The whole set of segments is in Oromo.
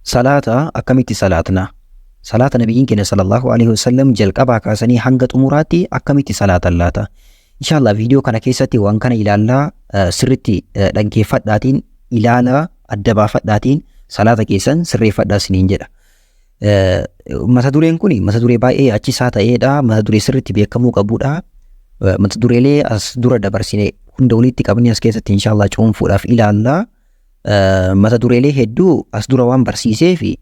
Salaata akkamitti salaatna? Salaata nabiyyiin keenya sallallahu alaihi wasallam jalqabaa kaasanii hanga xumuraatti akkamitti salaatan laata? Inshallah viidiyoo kana keessatti waan kana ilaallaa sirritti dhaggeeffadhaatiin ilaalaa adda baafadhaatiin salaata keessan sirreeffadhaa isiniin jedha. Mata dureen kun mata duree baay'ee achisaa ta'eedha. Mata duree sirritti beekamuu qabudha. Mata dureelee as dura dabarsine hunda walitti qabnee as keessatti inshallah cuunfuudhaaf ilaallaa. Mata dureelee hedduu as dura waan barsiisee fi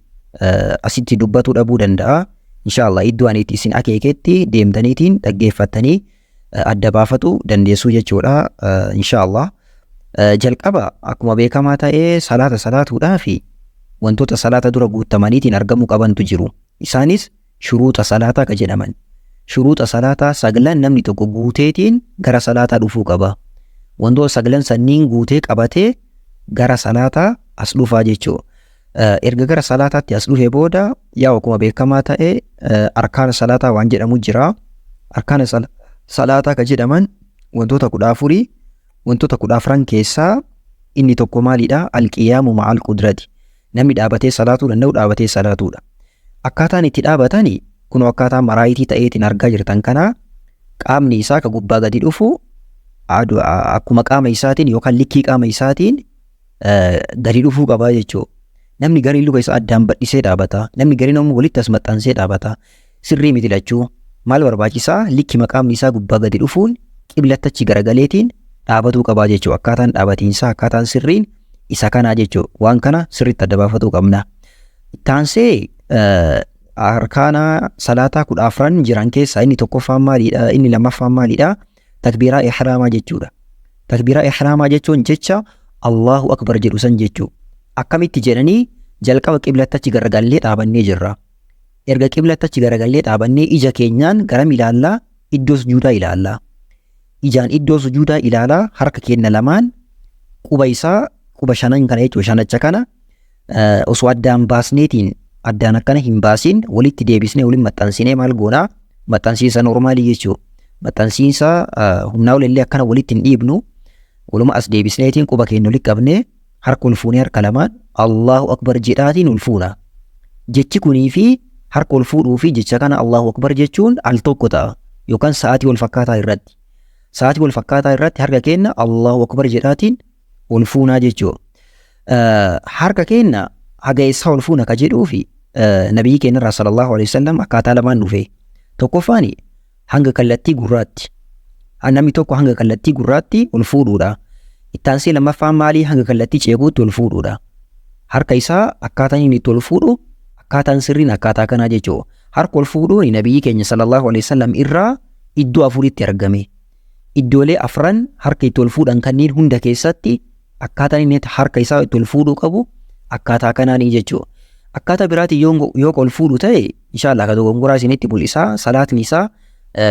asitti dubbatuu dhabuu danda'a. Inshallah iddoo ani isin akeeketti deemtaniitiin dhaggeeffattanii adda baafatu dandeessuu jechuudha. Inshallah jalqaba akkuma beekamaa ta'ee salaata salaatuudhaa fi wantoota salaata dura guutamaniitiin argamuu qabantu jiru. Isaanis shuruuxa salaataa ka jedhaman. Shuruuxa salaataa saglan namni tokko guuteetiin gara salaataa dhufuu qaba. Wantoota saglan sanniin guutee qabatee gara salaataa as dhufaa jechuudha. Erga gara salaataatti as dhufee booda yaa akkuma beekamaa ta'e arkaana salaataa waan jedhamu jira. Arkaana salaataa ka jedhaman wantoota 14. Wantoota 14 keessaa inni tokko maalidha? Alqiyaamu ma'al qudrati. Namni dhaabatee salaatuu danda'u dhaabatee salaatuudha. Akkaataan itti dhaabatani kun akkaataan maraayitii ta'eetiin argaa jirtan kana qaamni isaa ka gubbaa gadi dhufu akkuma qaama isaatiin yookaan likkii qaama isaatiin gadi dhufuu qabaa jechuudha. Namni gariin luka isaa addaan badhisee dhaabata. Namni gariin ammoo walitti as maxxansee dhaabata. Sirrii miti lachuu maal barbaachisaa? Likki qaamni isaa gubbaa gadi dhufuun qiblattachi garagaleetiin dhaabatuu qabaa jechuudha. Akkaataan dhaabatiinsaa akkaataan sirriin isa kanaa jechuudha. Waan kana sirriitti adda baafatuu qabna. Taansee arkaana salaataa 14 jiran keessaa inni tokkoffaan maalidha? Inni lammaffaan maalidha? Takbiiraa ihraamaa jechuudha. Takbiiraa ihraamaa jechuun jecha Allahu akbar jedhu san jechuudha. Akkamitti jedhanii jalqaba qiblattachi garagallee dhaabannee jirra. Erga qiblattachi garagallee dhaabannee ija keenyaan garam ilaallaa? Iddoo sujuudaa ilaallaa. Ijaan iddoo sujuudaa ilaalaa harka keenya lamaan quba isaa quba shanan kana jechuudha. Shanacha kana osoo addaan baasneetiin addaan akkana hin baasin walitti deebisnee waliin maxxansinee maal goonaa? Maxxansiinsa normaalii jechuudha. Maxxansiinsa humnaa olillee akkana walitti hin dhiibnu waluma as deebisneetiin quba keenya walitti qabnee harka ol fuunee harka lamaan Allahu akbar jedhaatiin ol fuuna. Jechi kunii fi harka ol fuudhuu fi jecha kana Allahu akbar jechuun al tokko ta'a yookaan sa'aatii wal fakkaataa irratti. Sa'aatii wal fakkaataa irratti harka keenya Allahu akbar jedhaatiin ol fuunaa jechuudha. Harka keenya haga eessaa ol fuuna ka jedhuu fi nabiyyi keenya irraa sallallahu alaihi wasallam akkaataa lamaan dhufe. Tokkoffaan hanga kallattii gurraatti. Namni tokko hanga kallattii gurraatti ol fuudhuudha. Ittaansee lammaffaan maalii? Hanga kallattii ceekuutti ol fuudhuudha. Harka isaa akkaataan inni itti ol fuudhu akkaataan sirriin akkaataa kanaa jechuudha. Harka ol fuudhuun nabiyyi keenya sallallahu alaihi wasallam irraa iddoo afuritti argame. Iddoolee afran harka itti ol fuudhan kanneen hunda keessatti akkaataan inni harka isaa itti ol fuudhuu qabu akkaataa kanaanii jechuudha. Akkaataa biraatiin yoo ol fuudhu ta'e inshallah ka dogongoraa isinitti mul'isaa salaatni isaa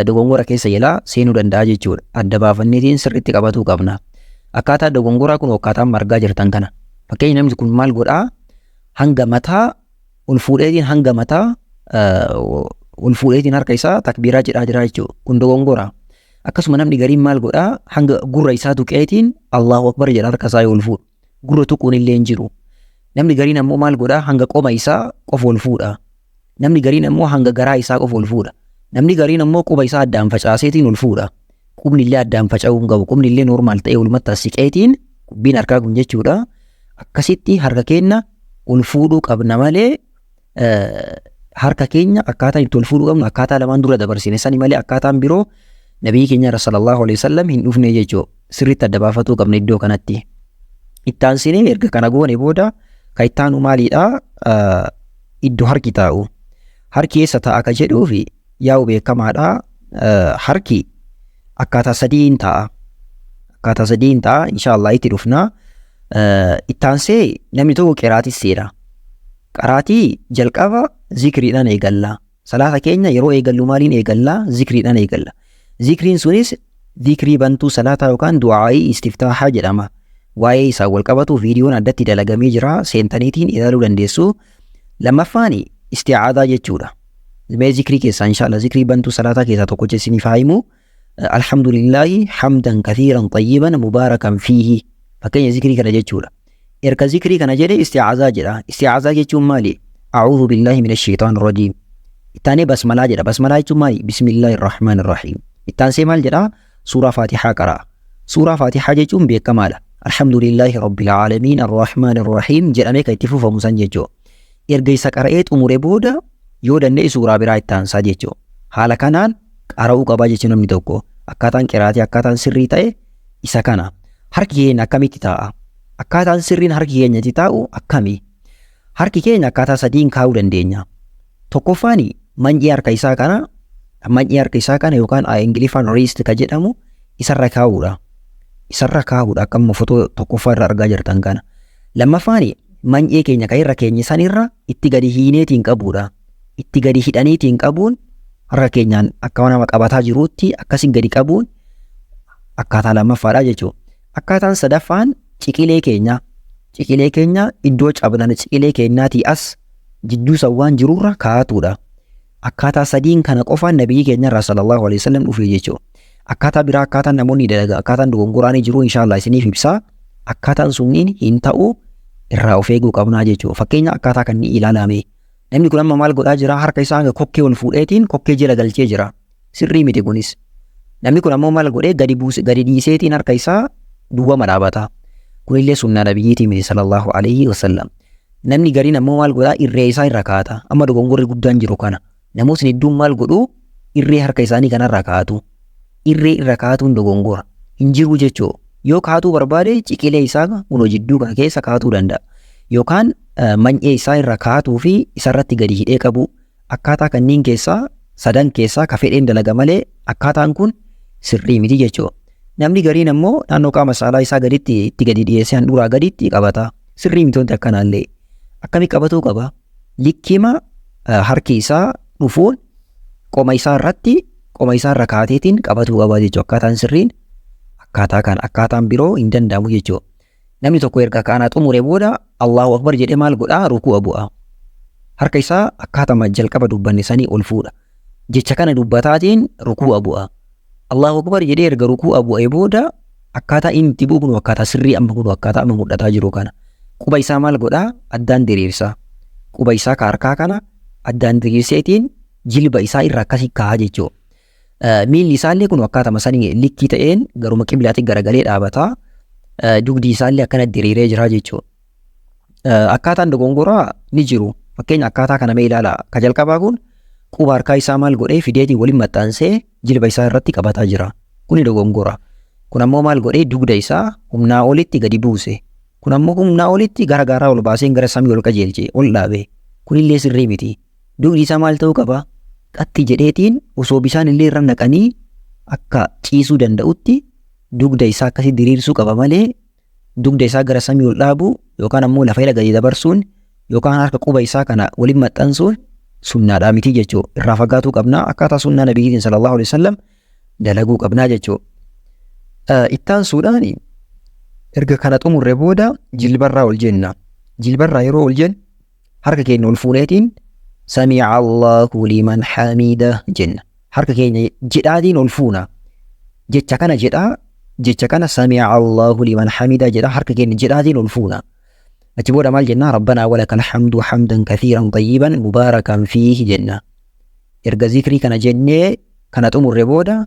dogongora keessa jalaa seenuu danda'a jechuudha. Adda baafanneetiin sirriitti qabatuu qabna. Akkaataa dogongoraa kun akkaataan margaa jirtan kana. Fakkeenya namni kun maal godhaa? Hanga mataa ol fuudheetiin hanga mataa ol fuudheetiin harka isaa takbiiraa jedhaa jira jechuudha. Kun dogongora. Akkasuma namni gariin maal godhaa? Hanga gurra isaa tuqeetiin Allahu akbar jedha harka isaa ol fuudha. Gurra tuquun illee hin jiru. Namni gariin ammoo maal godhaa? Hanga qoma isaa qofa ol fuudha. Namni gariin ammoo hanga garaa isaa qofa ol fuudha. Namni gariin ammoo quba isaa addaan facaaseetiin ol fuudha. Qubni illee addaan faca'uu hin qabu. Qubni illee normaal ta'ee walumatti as siqeetiin qubbiin harkaa kun jechuudha. Akkasitti harka keenya ol fuudhuu qabna malee harka keenya akkaataa itti ol fuudhuu qabnu akkaataa lamaan dura dabarsine sani malee akkaataan biroo nabiyyi keenya sallallahu alaihi wasallam hin dhufne jechuudha. Sirriitti adda baafatuu qabna iddoo kanatti. Ittaansinee erga kana goone booda ka ittaanu maalidha? Iddoo harki taa'u. Harki eessa taa'a ka jedhuu fi yaa'u beekamaadha. Harki akkaataa sadiin ta'a. Akkaataa sadiin ta'a. Inshallah itti dhufna. Ittaansee namni tokko qiraatis seera. Qiraatii jalqaba zikriidhaan eegalla. Salaata keenya yeroo eegallu maaliin eegalla? Zikriidhaan eegalla. Zikriin sunis zikrii bantuu salaataa yookaan du'aa'ii istiftaahaa jedhama. Waa'ee isaa wal qabatu viidiyoon addatti dalagamee jira. Seentaniitiin ilaaluu dandeessu. Lammaffaan isti'aadaa jechuudha. Mee zikrii keessaa inshallah zikrii bantuu salaataa keessaa tokko isiniif himu. Alhamdulillahi hamdan kathiiran tayyiban mubaarakan fiihi. Fakkeenya zikrii kana jechuudha. Erga zikrii kana jedhe isti'aazaa jedha. Isti'aazaa jechuun maali? A'uudhu billahi minash shaytaanir rajiim. Ittaanee basmalaa jedha. Basmalaa jechuun maali? Bismillahir rahmaanir rahiim. Ittaansee maal jedha? Suuraa Faatihaa qara'a. Suuraa Faatihaa jechuun beekamaadha. Alhamdulillahi rabbil aalamiin arrahmaanir rahiim jedhamee kan itti fufamu san jechuudha. Erga isa qara'ee xumure booda yoo danda'e suuraa biraa itti aansaa jechuudha. Haala kanaan qara'uu qabaa jechuun namni tokko akkaataan qiraatii akkaataan sirrii ta'e isa kana. Harki keenya akkamitti taa'a? Akkaataan sirriin harki keenyatti taa'u akkami? Harki keenya akkaataa sadiin kaa'uu dandeenya. Tokkoffaani man'ee harka isaa kana yookaan Ingiliffaan wrist ka jedhamu isarra kaa'uudha. Isarra kaa'uudha akkuma fotoo tokkoffaa irra argaa jirtan kana. Lammaffaani man'ee keenya kan irra keenya sanirra itti gadi hiineetiin qabuudha. Itti gadi hidhaniitiin qabuun harka keenyaan akka nama qabataa jiruutti akkasiin gadi qabuun akkaataa lammaffaadha jechuudha. Akkaataan sadaffaan ciqilee keenya iddoo cabnan ciqilee keenyaatii as jidduu sawwaan jirurra kaa'atuudha. Akkaataa sadiin kana qofaan nabiyyi keenya irraa sallallahu alaihi wasallam dhufee jechuudha. Akkaataa biraa akkaataan namoonni dalagaa akkaataan dogongoraanii jiru inshallah isiniif ibsaa. Akkaataan sunniin hin ta'u irraa of eeguu qabnaa jechuudha. Fakkeenya akkaataa kan ni ilaalame. Namni kun amma maal godhaa jira? Harka isaa kokkee ol fuudheetiin kokkee jala galchee jira. Sirrii miti kunis. Namni kun ammoo maal godhee gadi dhiiseetiin harka isaa duwwaa madhaabata. Kunillee sunnaa nabiyyiitii miti sallallahu alaihi wasallam. Namni gariin ammoo maal godhaa? Irree isaa irra kaa'ata. Amma dogongorri guddaan jiru kana. Namootni hedduun maal godhuu? Irree harka isaanii kanarra kaa'atu. Irree irra kaa'atuun dogongora. Hin jiru jechuudha. Yoo kaa'atuu barbaade ciqilee isaa kunoo jidduu kana keessa kaa'atuu danda'a. Yookaan man'ee isaa irra kaa'atuu fi isarratti gadi hidhee qabu. Akkaataa kanneen keessaa sadan keessaa ka fedheen dalaga malee akkaataan kun sirrii miti jechuudha. Namni gariin ammoo naannoo qaama saalaa isaa gaditti itti gadi dhiyeessee handhuuraa gaditti qabata. Sirrii miti wanti akkanaallee. Akkami qabatuu qaba? Likkima harki isaa dhufuun qoma isaa irra kaa'ateetiin qabatuu qaba jechuudha. Akkaataan sirriin akkaataan biroo hin danda'amu jechuudha. Namni tokko erga kana xumure booda Allahu Akbar jedhee maal godhaa? Rukuu bu'a. Harka isaa akkaatama jalqaba dubbanne sanii ol fuudha. Jecha kana dubbataatiin rukuu bu'a. Allahu Akbar jedhee erga rukuu bu'ee booda akkaataa inni itti bu'u kun akkaataa sirrii amma kun akkaataa amma mul'ataa jiru kana. Quba isaa maal godhaa? Addaan diriirsa. Quba isaa ka harkaa kana addaan diriirseetiin jilba isaa irra akkasii kaa'a jechuudha. Miilli isaallee kun akkaatama sanii likkii ta'een garuma qiblaatti garagalee dhaabata. Dugdi isaallee akkana diriiree jira jechuudha. Akkaataan dogongoraa ni jiru. Fakkeenya akkaataa kana mee ilaala. Ka jalqabaa kun quba harkaa isaa maal godhee fideetiin waliin maxxansee jilba isaa irratti qabataa jira. Kuni dogongora. Kun ammoo maal godhee dugda isaa humnaa olitti gadi buuse. Kun ammoo humnaa olitti gara gaaraa ol baaseen gara samii ol qajeelche ol dhaabe. Kunillee sirrii miti. Dugdi isaa maal ta'uu qaba? Qatti jedheetiin osoo bishaan illee irra naqanii akka ciisuu danda'utti dugda isaa akkasii diriirsuu qaba malee dugda isaa gara samii ol dhaabu yookaan ammoo lafa gadi dabarsuun yookaan harka quba isaa kana waliin maxxansuun sunnaadhaa miti jechuudha. Irraa fagaatuu qabnaa akkaataa sunnaa nabiyyiitiin sallallahu alaihi wasallam dalaguu qabnaa jechuudha. Ittaansuudhaan erga kana xumurre booda jilbarraa ol jenna. Jilbarraa yeroo ol jennu harka keenya ol fuuneetiin sami'a Allahu liman hamidah jenna. Harka keenya jedhaatiin ol fuuna. Jecha kana sami'a Allahu liman hamidah jedha harka keenya jedhaatiin ol fuuna. Achi booda maal jenna? Rabbanaa walakal hamdu hamdan kathiiran tayyiban mubaarakan fiihi jenna. Erga zikrii kana jennee kana xumurre booda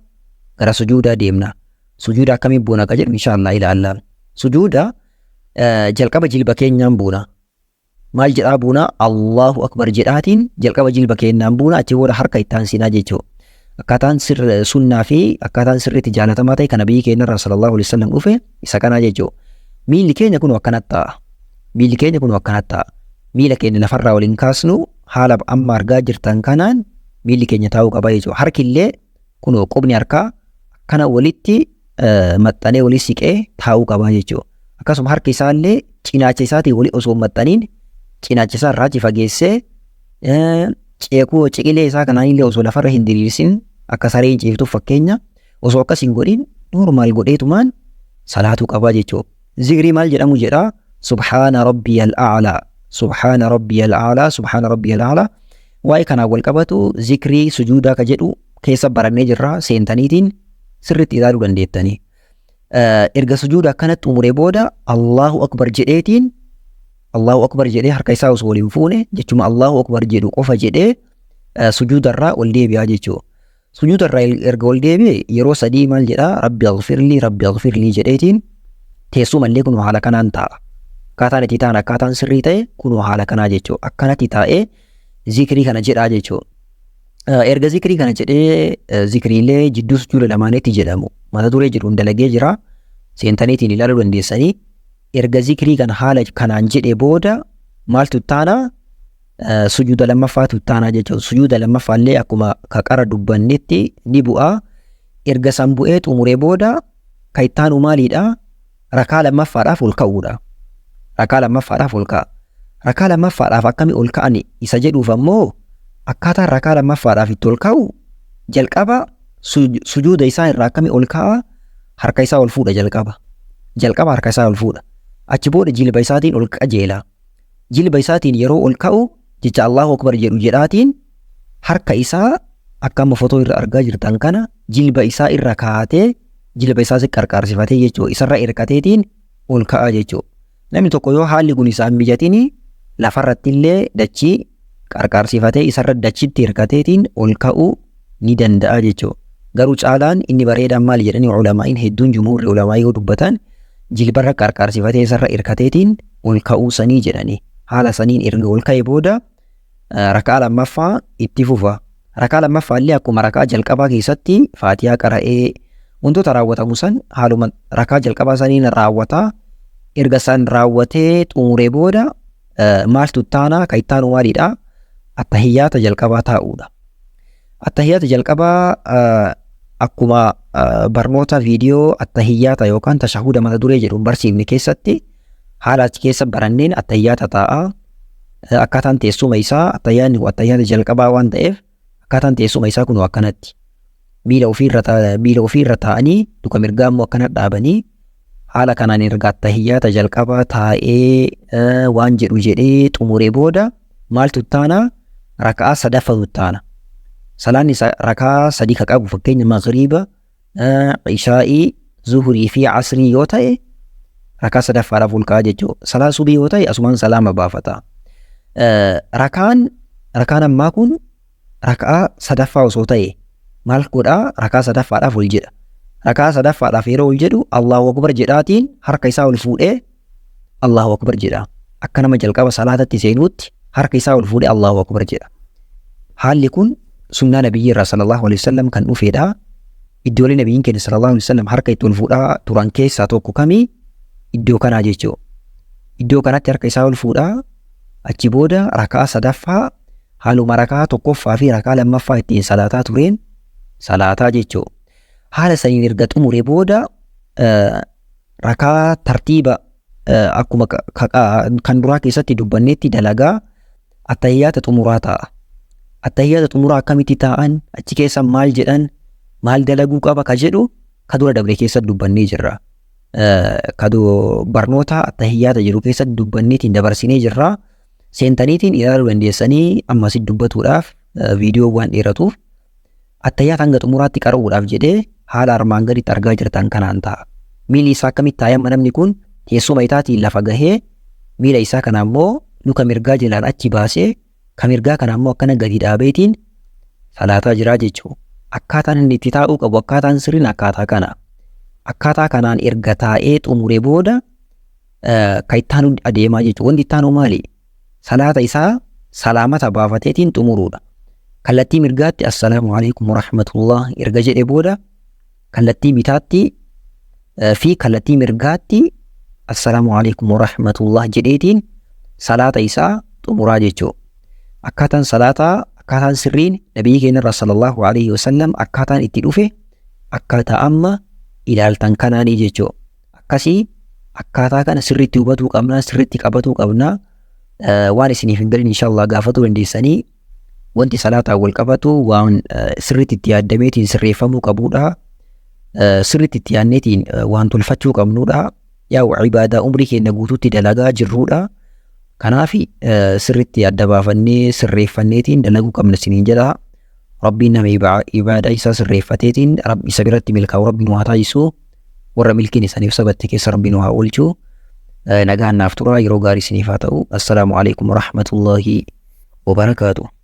gara sujuudaa deemna. Sujuuda akkamiin buuna ka jedhu inshallah ilaalla. Sujuuda jalqaba jilba keenyaan buuna. Maal jedhaa buuna? Allahu Akbar jedhaatiin jalqaba jilba keenyaan buuna. Achi booda harka itti aansinaa jechuudha. Akkaataan sunnaa fi akkaataan sirriitti jaalatamaa ta'e kana biyyi keenya irraa sallallahu alaihi wasallam dhufe isa kanaa jechuudha. Miilli keenya kun akkanatti ta'a. Miila keenya lafarraa waliin kaasnu haala amma argaa jirtan kanaan miilli keenya taa'uu qaba jechuudha. Harki illee kun qubni harkaa akkana walitti maxxanee walii siqee taa'uu qaba jechuudha. Akkasuma harki isaallee cinaacha isaatii walii osoo maxxaniin cinaacha isaa irraa fageessee ceekuu ciqilee isaa kanaan illee osoo lafarra hin diriirsin akka saree hin ciiftuuf fakkeenya osoo akkas hin godhin normaal godheetumaan salaatuu qaba jechuudha. Zikrii maal jedhamu jedhaa? Subhaana rabbiyal a'laa. Subhaana rabbiyal a'laa. Subhaana rabbiyal a'laa. Waa'ee kanaan wal qabatu zikrii sujuudaa ka jedhu keessa barannee jirra. Seentaniitiin sirriitti ilaaluu dandeettanii. Erga sujuuda akkanatti xumuree booda Allahu Akbar jedheetiin Allahu akbar jedhee harka isaa osoo waliin fuune jechuma Allahu akbar jedhu qofa jedhee sujuudarraa ol deebi'aa jechuudha. Sujuudarraa erga ol deebi'e yeroo sadii maal jedhaa rabbi aghfirlii jedheetiin teessumallee kun haala kanaan taa'a. Akkaataan itti ta'an akkaataan sirrii ta'e kun haala kanaa jechuudha. Akkanatti taa'ee zikrii kana jedhaa jechuudha. Erga zikrii kana jedhee zikriilee jidduu sujuuda lamaanitti jedhamu mata duree jedhuun dalagee jira. Seentaniitiin ilaaluu dandeessanii erga zikrii kana haala kanaan jedhee booda maaltu taana sujuuda lammaffaatu taana jechuudha. Sujuuda lammaffaallee akkuma kaqara dubbannetti ni bu'aa. Erga san bu'ee xumuree booda kan ittaanu maalidha? Rakaa lammaffaadhaaf ol ka'uudha. Rakaa lammaffaadhaaf ol ka'a. Rakaa lammaffaadhaaf akkami ol ka'ani isa jedhuuf ammoo akkaataan rakaa lammaffaadhaaf itti ol ka'u jalqaba sujuuda isaa irraa akkami ol ka'a? Harka isaa ol fuudha jalqaba harka isaa ol fuudha. Achi booda jilba isaatiin ol qajeela. Jilba isaatiin yeroo ol ka'u jecha Allahu akbar jedhu jedhaatiin harka isaa akka amma fotoo irra argaa jirtan kana jilba isaa irra kaa'atee jilba isaa qarqaarsifatee jechuudha. Isarra hirkateetiin ol ka'a jechuudha. Namni tokko yoo haalli kun isaan mijatiin lafarratti illee dachii qarqaarsifatee isarra dachitti hirkateetiin ol ka'uu ni danda'a jechuudha. Garuu caalaan inni bareedaan maal jedhanii ulamaa'iin hedduun jumhuurri ulamaa yoo dubbatan jilbarra qarqaarsifatee isarra hirkateetiin ol ka'uu sanii jedhanii haala saniin erga ol ka'e booda rakaa lammaffaa itti fufa. Rakaa lammaffaa illee akkuma rakaa jalqabaa keessatti faatihaa qara'ee wantoota raawwatamu san haaluma rakaa jalqabaa saniin raawwataa. Erga san raawwatee xumuree booda maaltu taana kan ittaanu maalidha? Attahiyyaata jalqabaa taa'uudha. Attahiyyaata jalqabaa akkuma barnoota viidiyoo attahiyyaata yookaan tashahuda mata duree jedhuun barsiifne keessatti haala achi keessa baranneen attahiyyaata taa'a. Akkaataan teessuma isaa attahiyyaanni attahiyyaata jalqabaa waan ta'eef akkaataan teessuma isaa kun akkanatti miila ofiirra taa'anii duka mirgaa immoo akkana dhaabanii haala kanaan erga attahiyyaata jalqabaa taa'ee waan jedhu jedhee xumuree booda maaltu taana? Rakaa sadaffatu taana. Salaanni rakaa sadii ka qabu fakkeenya magriiba, ishaa'ii, zuhurii fi asrii yoo ta'e rakaa sadaffaadhaaf ol ka'a jechuudha. Salaa subii yoo ta'e asumaan salaama baafata. Rakaan ammaa kun rakaa sadaffaa osoo ta'e maal godhaa? Rakaa sadaffaadhaaf ol jedha. Rakaa sadaffaadhaaf yeroo ol jedhu Allahu akbar jedhaatiin harka isaa ol fuudhee Allahu akbar jedha. Akka nama jalqaba salaatatti seenuutti harka isaa ol fuudhee Allahu akbar jedha. Haalli kun sunnaa nabiyyi irraa sallallahu alaihi wasallam kan dhufeedha. Iddoolee nabiyyiin keenya sallallahu alaihi wasallam harka itti ol fuudhaa turan keessaa tokko kamii? Iddoo kanaa jechuudha. Iddoo kanatti harka isaa ol fuudhaa achi booda rakaa sadaffaa haaluma rakaa tokkoffaa fi rakaa lammaffaa ittiin salaataa tureen salaataa jechuudha. Haala saniin erga xumuree booda rakaa tartiiba akkuma kan duraa keessatti dubbanneetti dalagaa attahiyyaata xumuraa ta'a. Attahiyyaata xumuraa akkamitti taa'an? Achi keessa maal jedhan? Maal dalaguu qaba ka jedhu ka dura dabre keessatti dubbannee jirra. Barnoota attahiyyaata jedhu keessatti dubbanneetiin dabarsinee jirra. Seentaniitiin ilaaluu dandeessanii ammas dubbatuudhaaf viidiyoo waan dheeratuuf attahiyyaata hanga xumuraatti qara'uudhaaf jedhee haala armaan gaditti argaa jirtan kanaan ta'a. Miilli isaa akkamitti taa'ee namni kun teessuma isaatiin lafa gahee miila isaa kana ammoo luka mirgaa jalaan achi baasee kan mirgaa kana ammoo akkana gadi dhaabeetiin salaataa jiraa jechuudha. Akkaataan inni itti taa'uu qabu akkaataan sirriin akkaataa kana. Akkaataa kanaan erga taa'ee xumuree booda kan ittaanu adeemaa jechuudha. Wanti ittaanu maali? Salaata isaa salaamata baafateetiin xumuruudha. Kallattii mirgaatti assalaamu alaikum warahmatullah erga jedhe booda kallattii bitaatti fi kallattii mirgaatti assalaamu alaikum warahmatullah jedheetiin salaata isaa xumuraa jechuudha. Akkaataan salaataa akkaataan sirriin nabiyyi keenya irraa sallallahu alaihi wasallam akkaataan itti dhufe akkaataa amma ilaaltan kanaanii jechuudha. Akkasii akkaataa kana sirriitti hubatuu qabnaa, sirriitti qabatuu qabnaa. Waan isiniif hin galin inshallah gaafatuu dandeessanii wanti salaataa wal qabatu waan sirriitti itti yaadameetiin sirreeffamuu qabuudha. Sirriitti itti yaadneetiin waan tolfachuu qabnuudha. Yaa ibaadaa umrii keenya guutuutti dalagaa jirruudha. Kanaaf sirriitti adda baafannee sirreeffanneetiin dalaguu qabna isiniin jedha. Rabbiin nama ibaadaa isaa sirreeffateetiin isa biratti milkaa'u rabbiin waa taasisuu warra milkiin isaaniif sabatti keessa rabbiin waa oolchuu. nagaan naaf tura. Yeroo gaarii isiniif haa ta'u. Assalaamu alaikum warahmatullahi wabarakaatuh.